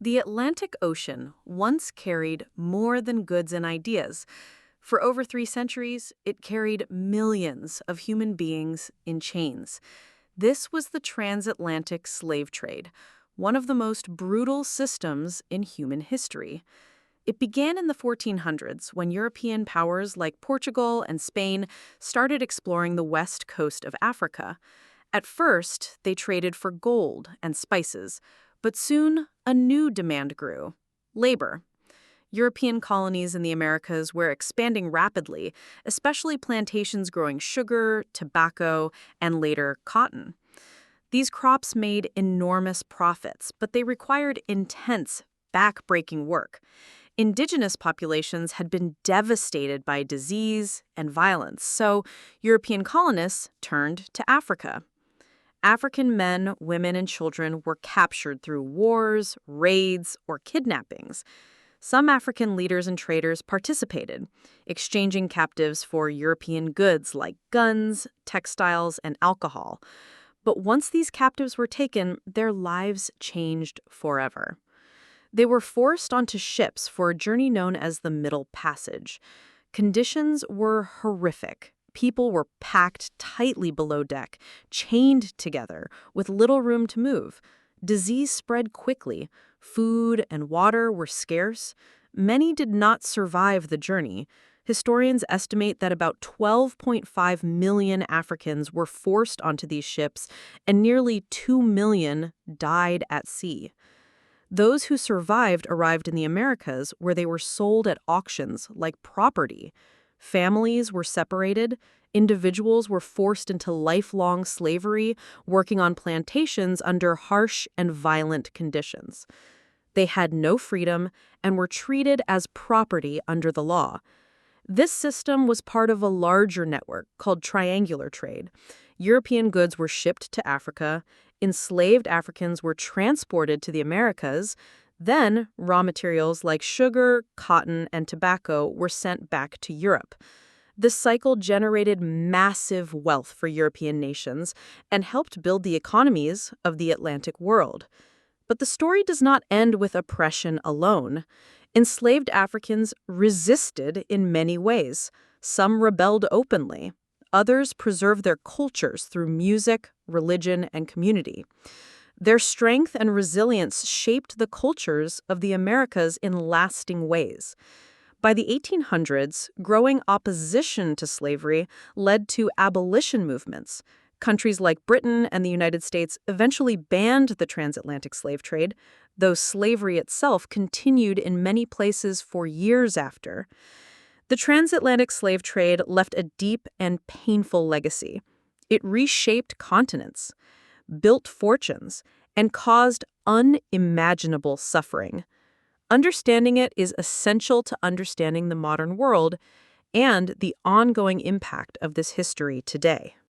The Atlantic Ocean once carried more than goods and ideas. For over 3 centuries, it carried millions of human beings in chains. This was the Transatlantic Slave Trade, one of the most brutal systems in human history. It began in the 1400s when European powers like Portugal and Spain started exploring the west coast of Africa. At first, they traded for gold and spices, but soon a new demand grew: labor. European colonies in the Americas were expanding rapidly, especially plantations growing sugar, tobacco, and later cotton. These crops made enormous profits, but they required intense, back-breaking work. Indigenous populations had been devastated by disease and violence, so European colonists turned to Africa. African men, women, and children were captured through wars, raids, or kidnappings. Some African leaders and traders participated, exchanging captives for European goods like guns, textiles, and alcohol. But once these captives were taken, their lives changed forever. They were forced onto ships for a journey known as the Middle Passage. Conditions were horrific. People were packed tightly below deck, chained together, with little room to move. Disease spread quickly. Food and water were scarce. Many did not survive the journey. Historians estimate that about 12.5 million Africans were forced onto these ships, and nearly 2 million died at sea. Those who survived arrived in the Americas, where they were sold at auctions like property. Families were separated. Individuals were forced into lifelong slavery, working on plantations under harsh and violent conditions. They had no freedom and were treated as property under the law. This system was part of a larger network called triangular trade. European goods were shipped to Africa, enslaved Africans were transported to the Americas, then raw materials like sugar, cotton, and tobacco were sent back to Europe. This cycle generated massive wealth for European nations and helped build the economies of the Atlantic world. But the story does not end with oppression alone. Enslaved Africans resisted in many ways. Some rebelled openly. Others preserved their cultures through music, religion, and community. Their strength and resilience shaped the cultures of the Americas in lasting ways. By the 1800s, growing opposition to slavery led to abolition movements. Countries like Britain and the United States eventually banned the transatlantic slave trade, though slavery itself continued in many places for years after. The transatlantic slave trade left a deep and painful legacy. It reshaped continents, built fortunes, and caused unimaginable suffering. Understanding it is essential to understanding the modern world and the ongoing impact of this history today.